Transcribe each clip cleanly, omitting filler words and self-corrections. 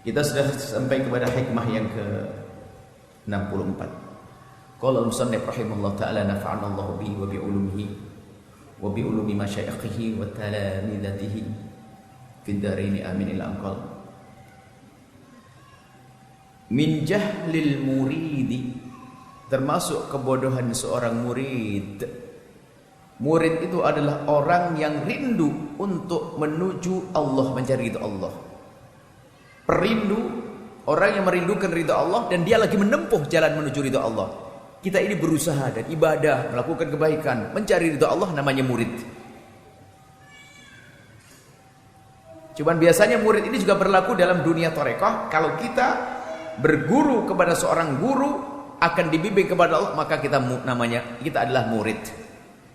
Kita sudah sampai kepada hikmah yang ke-64. Qala al-musannif rahimahullah ta'ala nafa'ana Allah bihi wa bi'ulumihi wa bi'ulumi masyayikhihi wa talamidatihi fid dharaini amin ila anqal. Min jahlil muridi, termasuk kebodohan seorang murid. Murid itu adalah orang yang rindu untuk menuju Allah, mencari ridha Allah. Perindu, orang yang merindukan ridha Allah dan dia lagi menempuh jalan menuju ridha Allah. Kita ini berusaha dan ibadah, melakukan kebaikan, mencari ridha Allah, namanya murid. Cuman biasanya murid ini juga berlaku dalam dunia tarekah. Kalau kita berguru kepada seorang guru, akan dibimbing kepada Allah, maka kita adalah murid.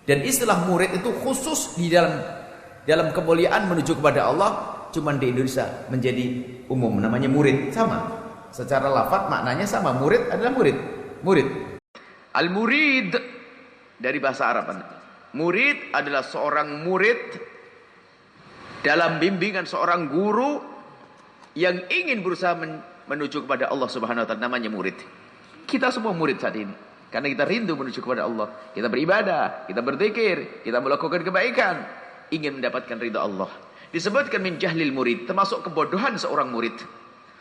Dan istilah murid itu khusus di dalam kemuliaan menuju kepada Allah. Cuman di Indonesia menjadi umum, namanya murid. Sama, secara lafaz maknanya sama. Murid adalah murid. Al-murid dari bahasa Arab. Murid adalah seorang murid dalam bimbingan seorang guru yang ingin berusaha menuju kepada Allah Subhanahu wa taala, namanya murid. Kita semua murid saat ini karena kita rindu menuju kepada Allah. Kita beribadah, kita berzikir, kita melakukan kebaikan, ingin mendapatkan ridha Allah. Disebutkan min jahlil murid, termasuk kebodohan seorang murid.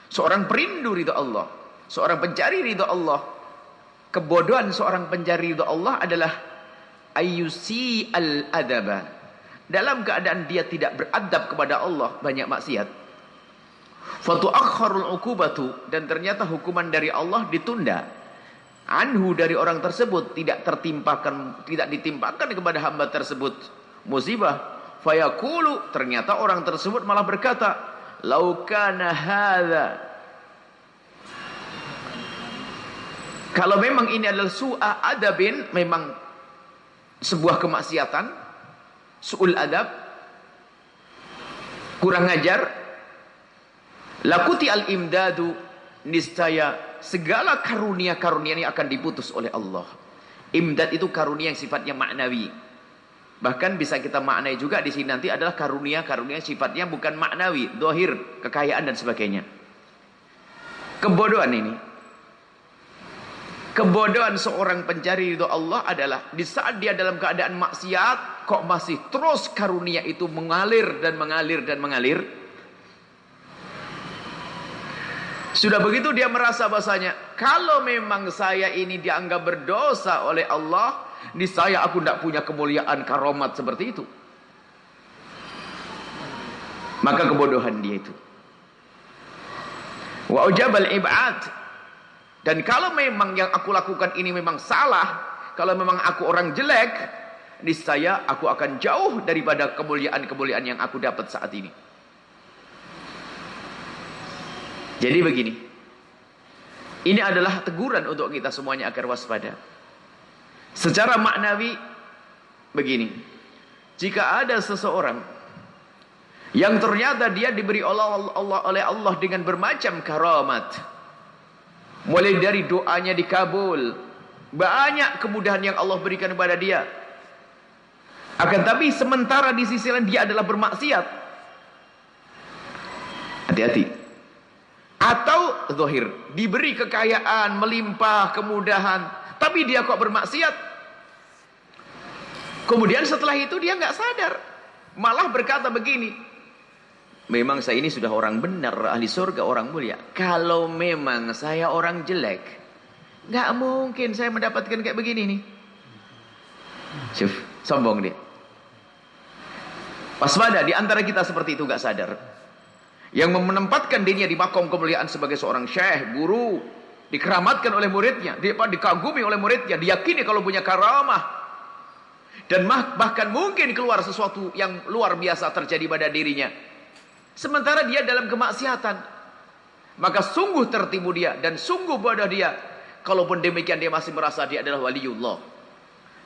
Seorang perindu ridha Allah, seorang pencari ridha Allah. Kebodohan seorang pencari ridha Allah adalah ayyusi al-adaba. Dalam keadaan dia tidak beradab kepada Allah, banyak maksiat. Fatu'akharul uqubatu, dan ternyata hukuman dari Allah ditunda. Anhu, dari orang tersebut, tidak ditimpakan kepada hamba tersebut musibah. Fayaqulu, ternyata orang tersebut malah berkata, lau kana hadza, kalau memang ini adalah su'a adabin, memang sebuah kemaksiatan, su'ul adab, kurang ajar, lakuti al-imdadu, niscaya segala karunia-karunia ini akan diputus oleh Allah. Imdad itu karunia yang sifatnya maknawi. Bahkan bisa kita maknai juga di sini nanti adalah karunia-karunia sifatnya bukan maknawi, zahir, kekayaan dan sebagainya. Kebodohan ini, kebodohan seorang pencari ridha Allah adalah di saat dia dalam keadaan maksiat, kok masih terus karunia itu mengalir dan mengalir dan mengalir. Sudah begitu dia merasa bahasanya, kalau memang saya ini dianggap berdosa oleh Allah, niscaya aku tidak punya kemuliaan karomat seperti itu. Maka kebodohan dia itu. Wa ujabal ibad. Dan kalau memang yang aku lakukan ini memang salah, kalau memang aku orang jelek, niscaya aku akan jauh daripada kemuliaan-kemuliaan yang aku dapat saat ini. Jadi begini, ini adalah teguran untuk kita semuanya agar waspada. Secara maknawi begini, jika ada seseorang yang ternyata dia diberi oleh Allah dengan bermacam karamat, mulai dari doanya dikabul, banyak kemudahan yang Allah berikan kepada dia, akan tapi sementara di sisi lain dia adalah bermaksiat, hati-hati. Atau zahir, diberi kekayaan, melimpah, kemudahan, tapi dia kok bermaksiat. Kemudian setelah itu dia nggak sadar, malah berkata begini, memang saya ini sudah orang benar, ahli surga, orang mulia. Kalau memang saya orang jelek, nggak mungkin saya mendapatkan kayak begini nih. Sombong dia. Waspada, di antara kita seperti itu nggak sadar. Yang menempatkan dirinya di makom kemuliaan sebagai seorang syekh, guru, dikeramatkan oleh muridnya, dikagumi oleh muridnya, diyakini kalau punya karamah, dan bahkan mungkin keluar sesuatu yang luar biasa terjadi pada dirinya, sementara dia dalam kemaksiatan. Maka sungguh tertipu dia dan sungguh bodoh dia. Kalaupun demikian dia masih merasa dia adalah waliullah,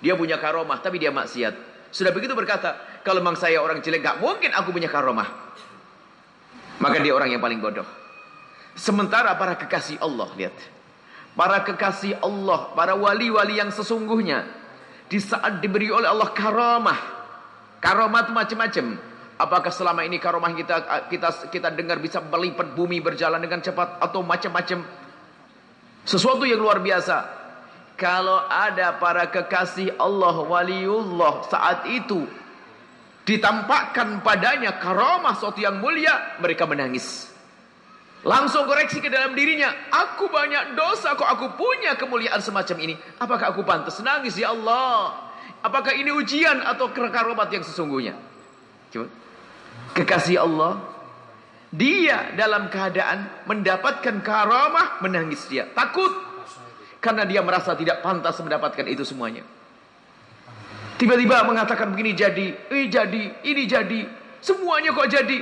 dia punya karamah, tapi dia maksiat. Sudah begitu berkata, kalau memang saya orang jelek, gak mungkin aku punya karamah. Maka dia orang yang paling bodoh. Sementara para kekasih Allah, lihat, para kekasih Allah, para wali-wali yang sesungguhnya, di saat diberi oleh Allah karamah, karamah itu macam-macam. Apakah selama ini karomah kita dengar bisa melipat bumi berjalan dengan cepat atau macam-macam sesuatu yang luar biasa. Kalau ada para kekasih Allah, waliullah, saat itu ditampakkan padanya karamah sesuatu yang mulia, mereka menangis. Langsung koreksi ke dalam dirinya, aku banyak dosa kok aku punya kemuliaan semacam ini. Apakah aku pantas nangis ya Allah? Apakah ini ujian atau karamat yang sesungguhnya? Coba. Kekasih Allah, dia dalam keadaan mendapatkan karamah, menangis dia, takut karena dia merasa tidak pantas mendapatkan itu semuanya. Tiba-tiba mengatakan begini jadi, ini jadi, semuanya kok jadi.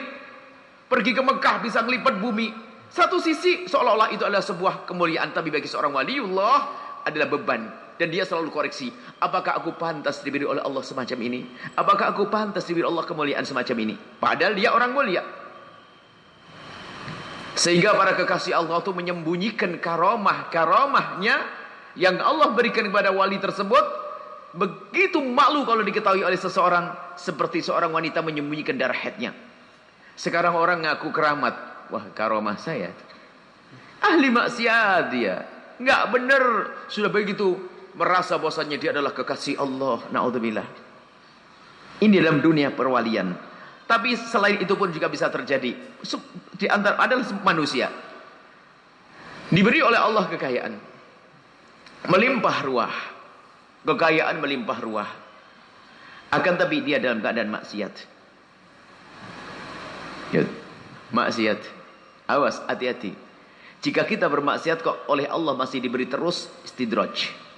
Pergi ke Mekah bisa melipat bumi. Satu sisi seolah-olah itu adalah sebuah kemuliaan, tapi bagi seorang waliullah adalah beban. Dan dia selalu koreksi, apakah aku pantas diberi oleh Allah semacam ini? Apakah aku pantas diberi Allah kemuliaan semacam ini? Padahal dia orang mulia. Sehingga para kekasih Allah itu menyembunyikan karamahnya yang Allah berikan kepada wali tersebut. Begitu malu kalau diketahui oleh seseorang, seperti seorang wanita menyembunyikan darah haidnya. Sekarang orang ngaku keramat, wah karamah saya, ahli maksiat dia, nggak benar. Sudah begitu merasa bahwasanya dia adalah kekasih Allah. Naudzubillah. Ini dalam dunia perwalian. Tapi selain itu pun juga bisa terjadi. Di antara adalah manusia diberi oleh Allah kekayaan, melimpah ruah, kekayaan melimpah ruah. Akan tapi dia dalam keadaan maksiat. Ya, maksiat. Awas, hati-hati. Jika kita bermaksiat kok oleh Allah masih diberi terus istidraj.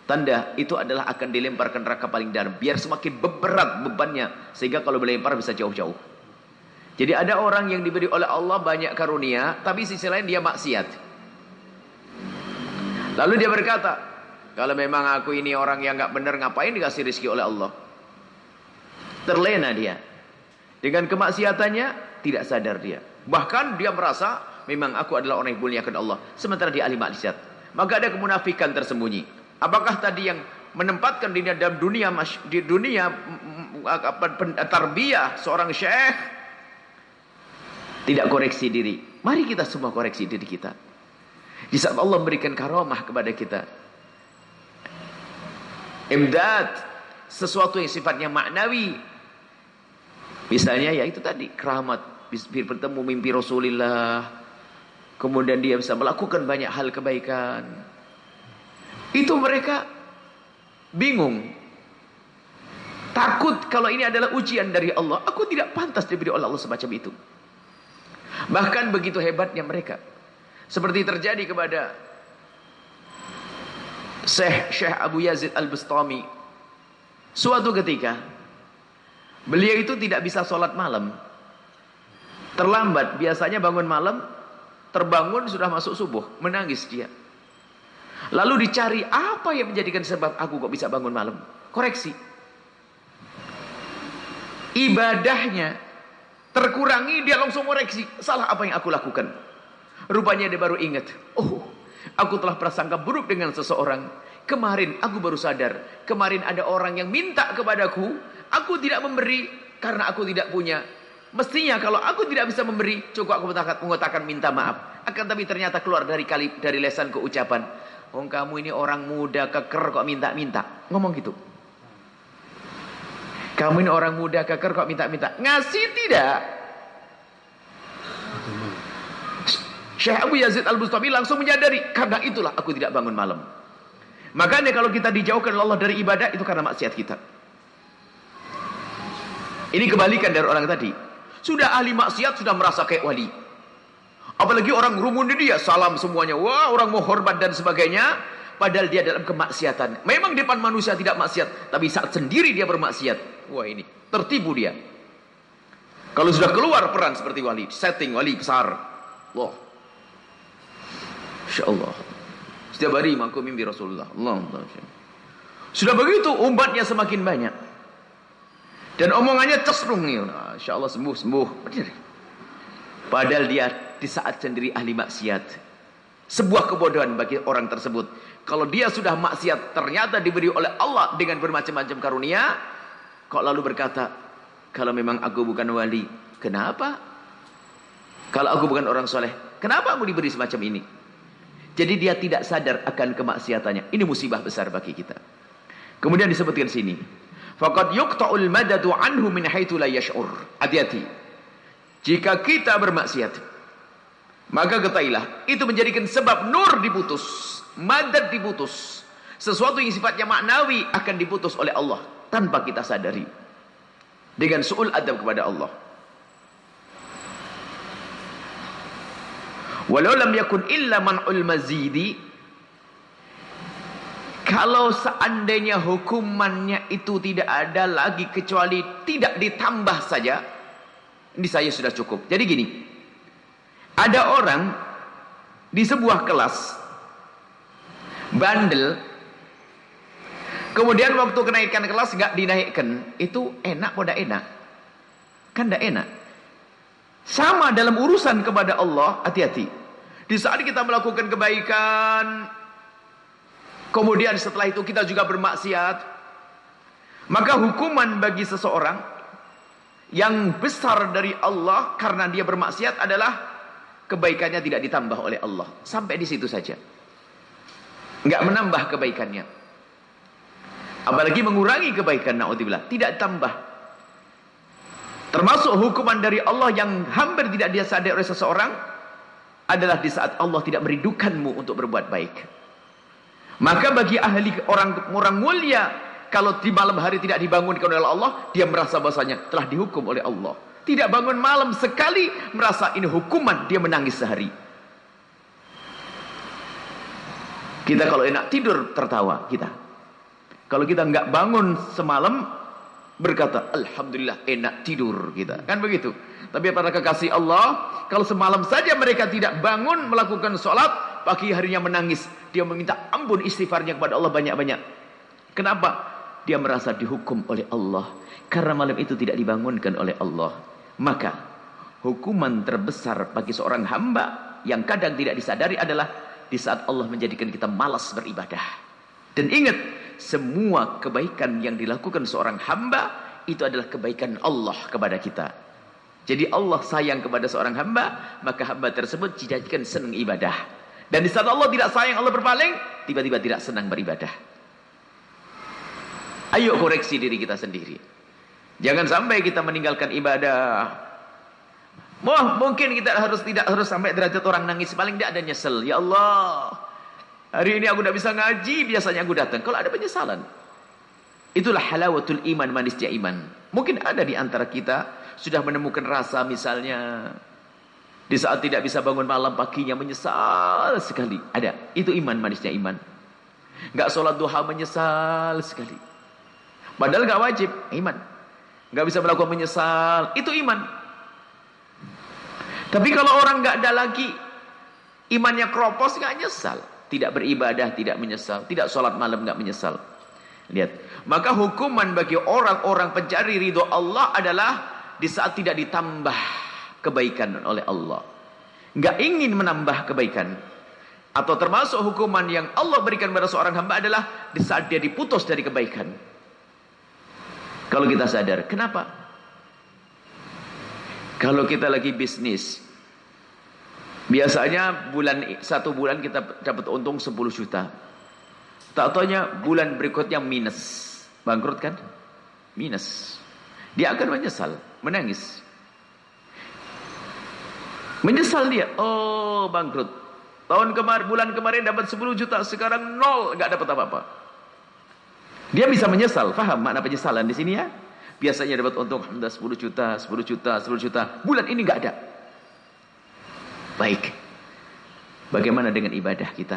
Tanda itu adalah akan dilemparkan neraka paling dalam, biar semakin berat bebannya, sehingga kalau melempar bisa jauh-jauh. Jadi ada orang yang diberi oleh Allah banyak karunia, tapi sisi lain dia maksiat. Lalu dia berkata, kalau memang aku ini orang yang nggak benar, ngapain dikasih rezeki oleh Allah? Terlena dia dengan kemaksiatannya, tidak sadar dia. Bahkan dia merasa memang aku adalah orang yang dimuliakan Allah, sementara dia ahli maksiat. Maka ada kemunafikan tersembunyi. Apakah tadi yang menempatkan dirinya dalam dunia tarbiyah seorang syekh tidak koreksi diri? Mari kita semua koreksi diri kita. Di saat Allah memberikan karamah kepada kita, imdad, sesuatu yang sifatnya maknawi, misalnya ya itu tadi keramat, bertemu mimpi Rasulullah, kemudian dia bisa melakukan banyak hal kebaikan. Itu mereka bingung, takut kalau ini adalah ujian dari Allah. Aku tidak pantas diberi oleh Allah semacam itu. Bahkan begitu hebatnya mereka, seperti terjadi kepada Syekh Abu Yazid Al-Bustami. Suatu ketika beliau itu tidak bisa sholat malam, terlambat. Biasanya bangun malam, terbangun sudah masuk subuh, menangis dia. Lalu dicari apa yang menjadikan sebab aku kok bisa bangun malam. Koreksi. Ibadahnya terkurangi, dia langsung koreksi. Salah apa yang aku lakukan? Rupanya dia baru ingat. Oh, aku telah prasangka buruk dengan seseorang. Kemarin aku baru sadar. Kemarin ada orang yang minta kepadaku. Aku tidak memberi karena aku tidak punya. Mestinya kalau aku tidak bisa memberi, cukup aku mengatakan minta maaf. Akan tapi ternyata keluar dari lesanku ucapan, oh kamu ini orang muda keker kok minta-minta. Ngomong gitu. Kamu ini orang muda keker kok minta-minta. Ngasih tidak? Syekh Abu Yazid Al-Bustami langsung menyadari, karena itulah aku tidak bangun malam. Makanya kalau kita dijauhkan Allah dari ibadah, itu karena maksiat kita. Ini kebalikan dari orang tadi. Sudah ahli maksiat, sudah merasa kayak wali. Apalagi orang rumun di dia, salam semuanya. Wah, orang mau hormat dan sebagainya. Padahal dia dalam kemaksiatan. Memang depan manusia tidak maksiat, tapi saat sendiri dia bermaksiat. Wah ini, tertipu dia. Kalau sudah keluar peran seperti wali, setting wali besar. Wah, Insya Allah. Setiap hari aku mimpi Rasulullah. Allah. Sudah begitu, umatnya semakin banyak. Dan omongannya cesrung. Insya Allah sembuh. Padahal dia di saat sendiri ahli maksiat. Sebuah kebodohan bagi orang tersebut. Kalau dia sudah maksiat, ternyata diberi oleh Allah dengan bermacam-macam karunia, kok lalu berkata, Kalau memang aku bukan wali, kenapa? Kalau aku bukan orang soleh, kenapa aku diberi semacam ini? Jadi dia tidak sadar akan kemaksiatannya. Ini musibah besar bagi kita. Kemudian disebutkan sini, faqad yuqta'ul madadu anhu min haitsu la yash'ur. Hati-hati. Jika kita bermaksiat, maka ketahuilah itu menjadikan sebab nur diputus, madad diputus. Sesuatu yang sifatnya maknawi akan diputus oleh Allah tanpa kita sadari. Dengan su'ul adab kepada Allah. Walau lam yakun illa man'ul mazidi, kalau seandainya hukumannya itu tidak ada lagi kecuali tidak ditambah saja, ini saya sudah cukup. Jadi gini, ada orang di sebuah kelas bandel, kemudian waktu kenaikan kelas nggak dinaikkan, itu enak pada enak? Kan tidak enak. Sama dalam urusan kepada Allah, hati-hati. Di saat kita melakukan kebaikan, kemudian setelah itu kita juga bermaksiat, maka hukuman bagi seseorang yang besar dari Allah karena dia bermaksiat adalah kebaikannya tidak ditambah oleh Allah. Sampai di situ saja. Nggak menambah kebaikannya. Apalagi mengurangi kebaikan, na'udzubillah, tidak tambah. Termasuk hukuman dari Allah yang hampir tidak dia sadari oleh seseorang adalah di saat Allah tidak merindukanmu untuk berbuat baik. Maka bagi ahli orang mulia, kalau di malam hari tidak dibangunkan oleh Allah, dia merasa bahasanya telah dihukum oleh Allah. Tidak bangun malam sekali, merasa ini hukuman, dia menangis sehari. Kita kalau enak tidur tertawa kita. Kalau kita nggak bangun semalam, berkata alhamdulillah enak tidur kita. Kan begitu. Tapi para kekasih Allah, kalau semalam saja mereka tidak bangun melakukan sholat, pagi harinya menangis. Dia meminta ampun istighfarnya kepada Allah banyak-banyak. Kenapa? Dia merasa dihukum oleh Allah. Karena malam itu tidak dibangunkan oleh Allah. Maka hukuman terbesar bagi seorang hamba yang kadang tidak disadari adalah di saat Allah menjadikan kita malas beribadah. Dan ingat, semua kebaikan yang dilakukan seorang hamba itu adalah kebaikan Allah kepada kita. Jadi Allah sayang kepada seorang hamba, maka hamba tersebut dijadikan senang ibadah. Dan di saat Allah tidak sayang, Allah berpaling, tiba-tiba tidak senang beribadah. Ayo koreksi diri kita sendiri. Jangan sampai kita meninggalkan ibadah. Mungkin kita tidak harus sampai derajat orang nangis, paling tidak ada nyesel. Ya Allah, hari ini aku tidak bisa ngaji, biasanya aku datang. Kalau ada penyesalan, itulah halawatul iman, manisnya iman. Mungkin ada di antara kita sudah menemukan rasa, misalnya di saat tidak bisa bangun malam, paginya menyesal sekali. Ada, itu iman, manisnya iman. Nggak sholat duha menyesal sekali. Padahal nggak wajib, iman. Nggak bisa melakukan menyesal, itu iman. Tapi kalau orang nggak ada lagi, imannya kropos, nggak nyesal. Tidak beribadah, tidak menyesal. Tidak sholat malam, nggak menyesal. Lihat. Maka hukuman bagi orang-orang pencari ridho Allah adalah di saat tidak ditambah kebaikan oleh Allah. Nggak ingin menambah kebaikan. Atau termasuk hukuman yang Allah berikan pada seorang hamba adalah di saat dia diputus dari kebaikan. Kalau kita sadar, kenapa? Kalau kita lagi bisnis, biasanya satu bulan kita dapat untung 10 juta. Tak taunya bulan berikutnya minus. Bangkrut kan? Minus. Dia akan menyesal, menangis. Menyesal dia. Oh, bangkrut. Bulan kemarin dapat 10 juta, sekarang 0, nggak dapat apa-apa. Dia bisa menyesal. Paham makna penyesalan di sini ya? Biasanya dapat untung 10 juta, 10 juta, 10 juta. Bulan ini nggak ada. Baik. Bagaimana dengan ibadah kita?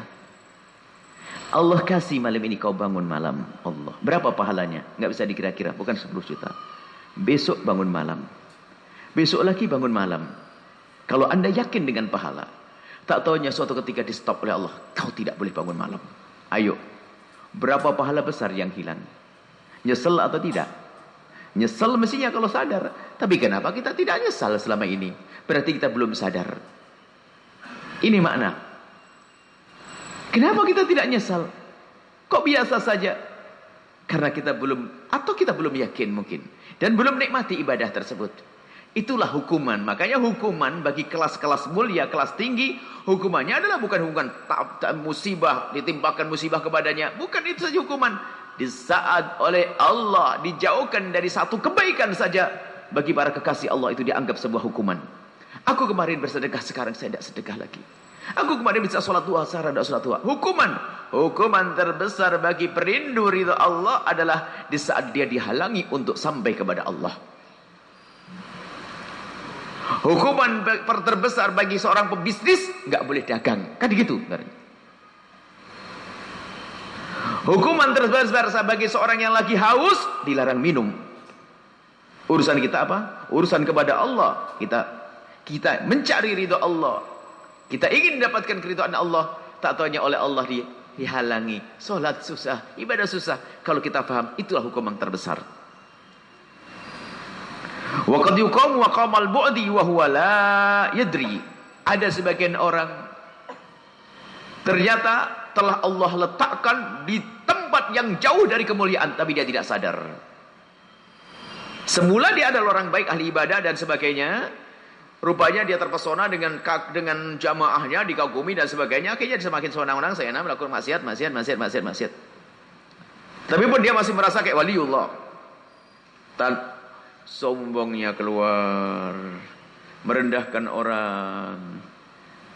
Allah kasih malam ini kau bangun malam. Allah. Berapa pahalanya? Nggak bisa dikira-kira. Bukan 10 juta. Besok bangun malam. Besok lagi bangun malam. Kalau anda yakin dengan pahala, tak taunya suatu ketika di stop oleh Allah, kau tidak boleh bangun malam. Ayo. Berapa pahala besar yang hilang? Nyesel atau tidak? Nyesel mestinya kalau sadar. Tapi kenapa kita tidak nyesal selama ini? Berarti kita belum sadar. Ini makna. Kenapa kita tidak nyesal? Kok biasa saja? Karena kita belum yakin mungkin. Dan belum nikmati ibadah tersebut. Itulah hukuman. Makanya hukuman bagi kelas-kelas mulia, kelas tinggi, hukumannya adalah bukan hukuman musibah, ditimpakan musibah kepadanya. Bukan itu saja hukuman. Di saat oleh Allah dijauhkan dari satu kebaikan saja, bagi para kekasih Allah itu dianggap sebuah hukuman. Aku kemarin bersedekah, sekarang saya tidak sedekah lagi. Aku kemarin bisa sholat duha, sekarang tidak sholat duha. Hukuman terbesar bagi perindu ridha Allah adalah di saat dia dihalangi untuk sampai kepada Allah. Hukuman terbesar bagi seorang pebisnis, nggak boleh dagang, kan gitu. Hukuman terbesar bagi seorang yang lagi haus, dilarang minum. Urusan kita apa? Urusan kepada Allah. Kita mencari ridha Allah. Kita ingin mendapatkan keridhaan Allah, tak taunya oleh Allah dihalangi. Salat susah, ibadah susah. Kalau kita paham, itulah hukuman terbesar. Wa qad yuqamu maqamal bu'di wa huwa la yadri. Ada sebagian orang ternyata telah Allah letakkan di tempat yang jauh dari kemuliaan, tapi dia tidak sadar. Semula dia adalah orang baik, ahli ibadah dan sebagainya. Rupanya dia terpesona dengan jamaahnya, dikagumi dan sebagainya. Akhirnya dia semakin sewenang-wenang, saya melakukan maksiat. Tapi pun dia masih merasa kayak waliullah. Sombongnya keluar, merendahkan orang.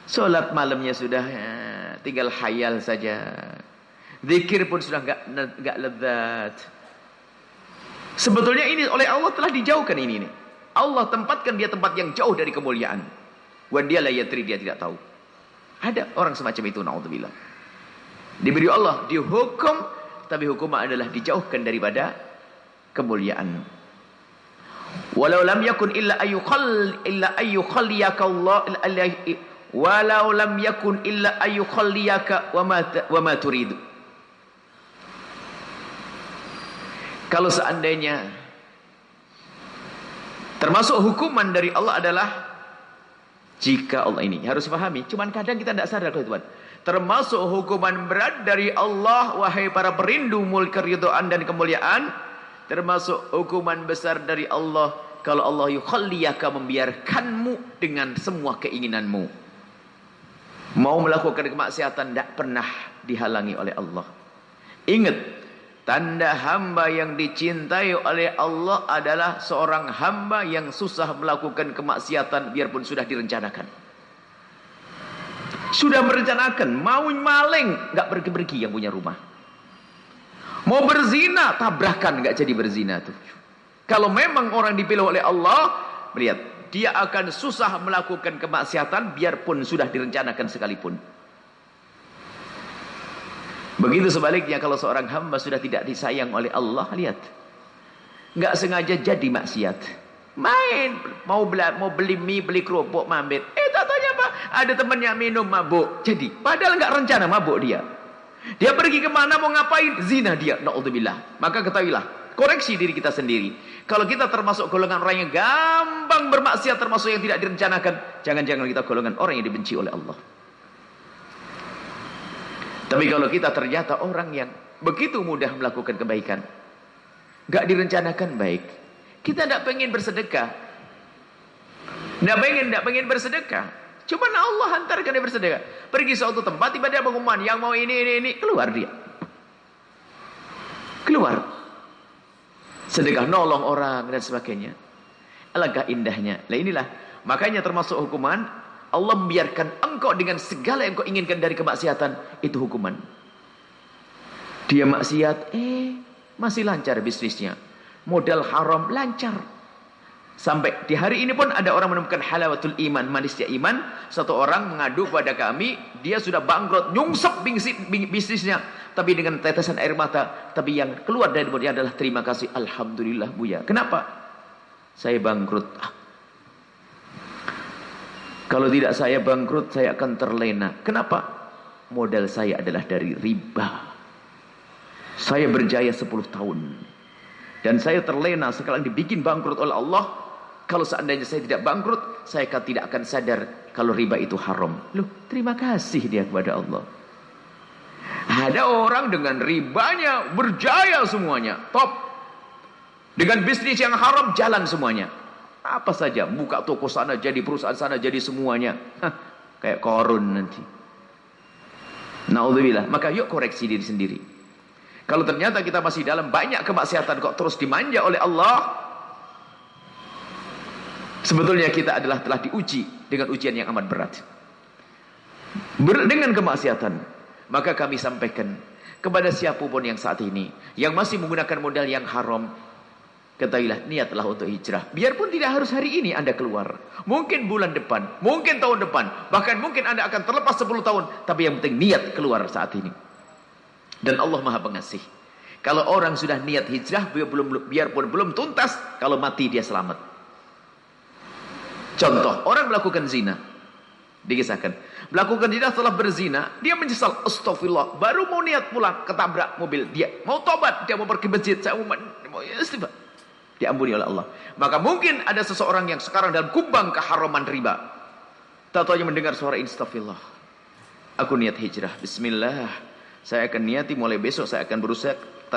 Sholat malamnya sudah tinggal khayal saja. Zikir pun sudah enggak lezat. Sebetulnya ini oleh Allah telah dijauhkan ini. Allah tempatkan dia tempat yang jauh dari kemuliaan. Wa dia la yadri, dia tidak tahu. Ada orang semacam itu, naudzubillah. Diberi Allah dihukum, tapi hukuman adalah dijauhkan daripada kemuliaan. Walau lam yakun illa ayyukhalliyaka Allah, walau lam yakun illa ayyukhalliyaka wa ma turidu. Kalau seandainya termasuk hukuman dari Allah adalah, jika Allah ini harus pahami, cuman kadang kita tidak sadar, teman. Termasuk hukuman berat dari Allah, wahai para perindu keridhaan dan kemuliaan, termasuk hukuman besar dari Allah kalau Allah yukhalliyaka, membiarkanmu dengan semua keinginanmu. Mau melakukan kemaksiatan tidak pernah dihalangi oleh Allah. Ingat, tanda hamba yang dicintai oleh Allah adalah seorang hamba yang susah melakukan kemaksiatan biarpun sudah direncanakan. Sudah merencanakan, mau maling, nggak pergi-pergi yang punya rumah. Mau berzina, tabrakan, nggak jadi berzina tuh. Kalau memang orang dipilih oleh Allah, melihat dia akan susah melakukan kemaksiatan biarpun sudah direncanakan sekalipun. Begitu sebaliknya, kalau seorang hamba sudah tidak disayang oleh Allah, lihat, nggak sengaja jadi maksiat, main mau beli mie, beli kerupuk, mampir, tak tanya apa, ada temannya minum, mabuk, jadi padahal nggak rencana mabuk dia pergi kemana, mau ngapain, zina dia, naudzubillah. Maka ketahuilah, koreksi diri kita sendiri. Kalau kita termasuk golongan orang yang gampang bermaksiat, termasuk yang tidak direncanakan, jangan-jangan kita golongan orang yang dibenci oleh Allah. Tapi kalau kita ternyata orang yang begitu mudah melakukan kebaikan, gak direncanakan baik, kita tidak pengen bersedekah, tidak pengen bersedekah, cuma Allah hantarkan dia bersedekah. Pergi suatu tempat, tiba-tiba pengumuman, yang mau ini, keluar dia, keluar, sedekah nolong orang dan sebagainya. Alangkah indahnya. Nah inilah, makanya termasuk hukuman Allah membiarkan engkau dengan segala yang kau inginkan dari kemaksiatan, itu hukuman. Dia maksiat, masih lancar bisnisnya, modal haram lancar. Sampai di hari ini pun ada orang menemukan halawatul iman, manisnya iman. Satu orang mengadu pada kami, dia sudah bangkrut, nyungsep bisnisnya, tapi dengan tetesan air mata. Tapi yang keluar dari mulutnya adalah terima kasih, alhamdulillah Buya. Kenapa? Saya bangkrut. Kalau tidak saya bangkrut, saya akan terlena. Kenapa? Modal saya adalah dari riba. Saya berjaya 10 tahun. Dan saya terlena sekarang dibikin bangkrut oleh Allah. Kalau seandainya saya tidak bangkrut, saya tidak akan sadar kalau riba itu haram. Loh, terima kasih dia kepada Allah. Ada orang dengan ribanya berjaya semuanya, top. Dengan bisnis yang haram jalan semuanya. Apa saja, buka toko sana, jadi perusahaan sana, jadi semuanya. Kayak Korun nanti. Naudzubillah. Maka yuk koreksi diri sendiri. Kalau ternyata kita masih dalam banyak kemaksiatan kok terus dimanja oleh Allah, sebetulnya kita adalah telah diuji dengan ujian yang amat berat. Dengan kemaksiatan, maka kami sampaikan kepada siapapun yang saat ini yang masih menggunakan modal yang haram, ketahuilah niatlah untuk hijrah. Biarpun tidak harus hari ini Anda keluar, mungkin bulan depan, mungkin tahun depan, bahkan mungkin Anda akan terlepas 10 tahun, tapi yang penting niat keluar saat ini. Dan Allah Maha Pengasih. Kalau orang sudah niat hijrah, biarpun belum tuntas, kalau mati dia selamat. Contoh, orang melakukan zina, dikisahkan, melakukan zina setelah berzina, dia menyesal, astagfirullah, baru mau niat pulang, ketabrak mobil, dia mau tobat, dia mau pergi masjid, saya mau istighfar, diampuni oleh Allah. Maka mungkin ada seseorang yang sekarang dalam kubang keharaman riba, tahu-tahu mendengar suara astagfirullah, aku niat hijrah, bismillah, saya akan niati mulai besok, saya akan berusaha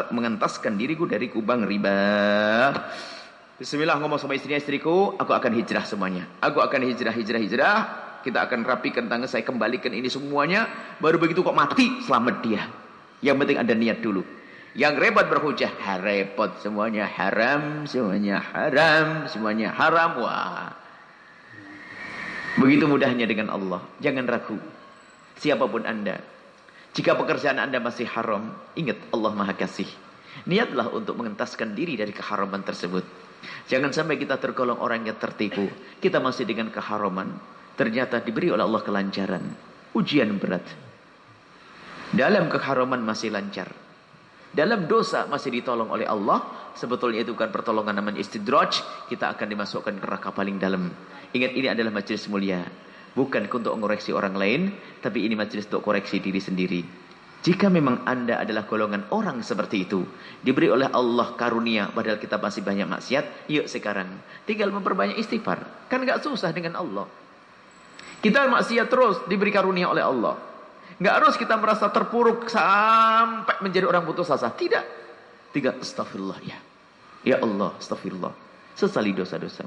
mengentaskan diriku dari kubang riba. Bismillah, ngomong sama istriku, aku akan hijrah semuanya. Aku akan hijrah. Kita akan rapikan tangga, saya kembalikan ini semuanya. Baru begitu kok mati, selamat dia. Yang penting ada niat dulu. Yang repot berhujah, repot semuanya haram, semuanya haram. Wah. Begitu mudahnya dengan Allah. Jangan ragu. Siapapun Anda, jika pekerjaan Anda masih haram, ingat Allah Maha Kasih. Niatlah untuk mengentaskan diri dari keharaman tersebut. Jangan sampai kita tergolong orang yang tertipu. Kita masih dengan keharaman, ternyata diberi oleh Allah kelancaran. Ujian berat. Dalam keharaman masih lancar. Dalam dosa masih ditolong oleh Allah. Sebetulnya itu bukan pertolongan, namanya istidraj. Kita akan dimasukkan ke neraka paling dalam. Ingat, ini adalah majelis mulia. Bukan untuk mengoreksi orang lain, tapi ini majelis untuk koreksi diri sendiri. Jika memang Anda adalah golongan orang seperti itu, diberi oleh Allah karunia, padahal kita masih banyak maksiat, yuk sekarang tinggal memperbanyak istighfar. Kan gak susah dengan Allah. Kita maksiat terus, diberi karunia oleh Allah. Gak harus kita merasa terpuruk sampai menjadi orang putus asa. Tidak. Tiga, astagfirullah ya. Ya Allah, astagfirullah. Sesali dosa-dosa.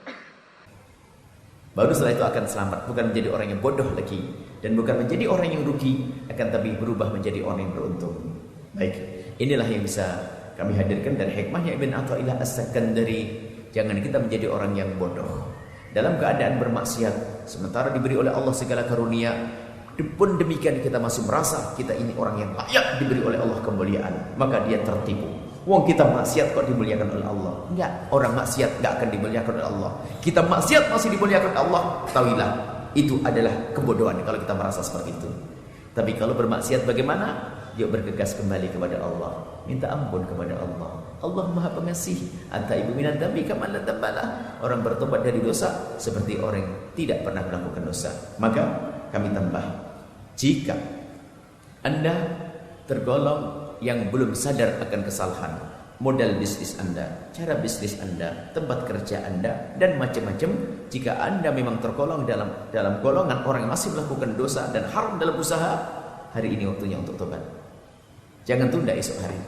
Baru setelah itu akan selamat. Bukan menjadi orang yang bodoh lagi. Dan bukan menjadi orang yang rugi. Akan tapi berubah menjadi orang yang beruntung. Baik. Inilah yang bisa kami hadirkan dari hikmahnya Ibn Athaillah As-Sakandari. Jangan kita menjadi orang yang bodoh. Dalam keadaan bermaksiat. Sementara diberi oleh Allah segala karunia. Pun demikian kita masih merasa kita ini orang yang layak diberi oleh Allah kemuliaan. Maka dia tertipu. Wong kita maksiat kok dimuliakan oleh Allah? Enggak, orang maksiat enggak akan dimuliakan oleh Allah. Kita maksiat masih dimuliakan oleh Allah. Tahuilah, itu adalah kebodohan kalau kita merasa seperti itu. Tapi kalau bermaksiat bagaimana? Yuk bergegas kembali kepada Allah. Minta ampun kepada Allah. Allah Maha Pengasih. Anta ibu minat dambi kamala dambalah. Orang bertobat dari dosa seperti orang yang tidak pernah melakukan dosa. Maka kami tambah, jika Anda tergolong yang belum sadar akan kesalahan, modal bisnis Anda, cara bisnis Anda, tempat kerja Anda, dan macam-macam, jika Anda memang tergolong dalam golongan orang yang masih melakukan dosa dan haram dalam usaha, hari ini waktunya untuk tobat. Jangan tunda esok hari.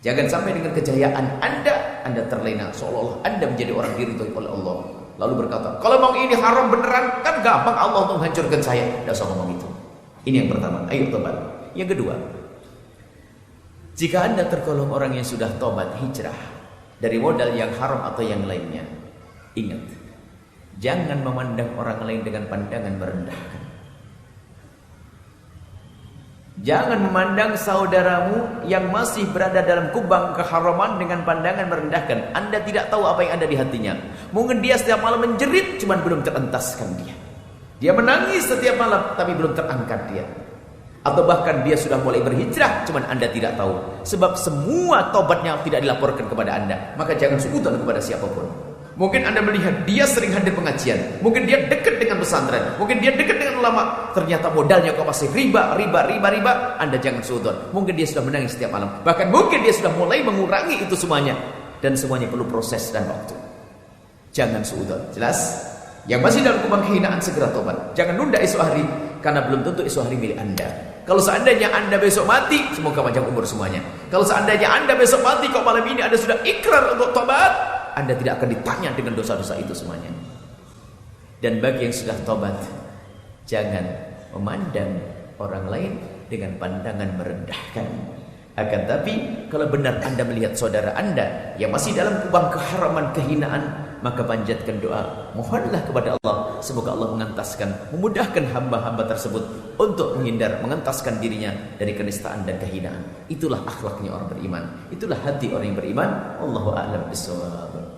Jangan sampai dengan kejayaan Anda terlena seolah-olah Anda menjadi orang diridhoi oleh Allah. Lalu berkata, kalau mau ini haram beneran, kan gampang Allah untuk menghancurkan saya. Tidak usah ngomong itu. Ini yang pertama, ayo tobat. Yang kedua, jika Anda tergolong orang yang sudah tobat hijrah dari modal yang haram atau yang lainnya, ingat, jangan memandang orang lain dengan pandangan merendahkan. Jangan memandang saudaramu yang masih berada dalam kubang keharaman dengan pandangan merendahkan. Anda tidak tahu apa yang ada di hatinya. Mungkin dia setiap malam menjerit, cuman belum terentaskan dia. Dia menangis setiap malam, tapi belum terangkat dia. Atau bahkan dia sudah mulai berhijrah, cuman Anda tidak tahu. Sebab semua tobatnya tidak dilaporkan kepada Anda. Maka jangan suudzon kepada siapapun. Mungkin Anda melihat dia sering hadir pengajian. Mungkin dia dekat dengan pesantren. Mungkin dia dekat dengan ulama. Ternyata modalnya kok masih riba. Anda jangan suudzon. Mungkin dia sudah menangis setiap malam. Bahkan mungkin dia sudah mulai mengurangi itu semuanya. Dan semuanya perlu proses dan waktu. Jangan suudzon. Jelas? Yang masih dalam kubang kehinaan segera tobat. Jangan nunda esok hari. karena belum tentu esok hari milik Anda. Kalau seandainya Anda besok mati, semoga panjang umur semuanya. Kalau seandainya Anda besok mati kok malam ini Anda sudah ikrar untuk tobat, Anda tidak akan ditanya dengan dosa-dosa itu semuanya. Dan bagi yang sudah tobat, jangan memandang orang lain dengan pandangan merendahkan. Akan tapi kalau benar Anda melihat saudara Anda yang masih dalam kubang keharaman, kehinaan, maka panjatkan doa, mohonlah kepada Allah, semoga Allah memudahkan hamba-hamba tersebut untuk mengentaskan dirinya dari kenistaan dan kehinaan. Itulah akhlaknya orang beriman, itulah hati orang yang beriman. Wallahu a'lam bishawab.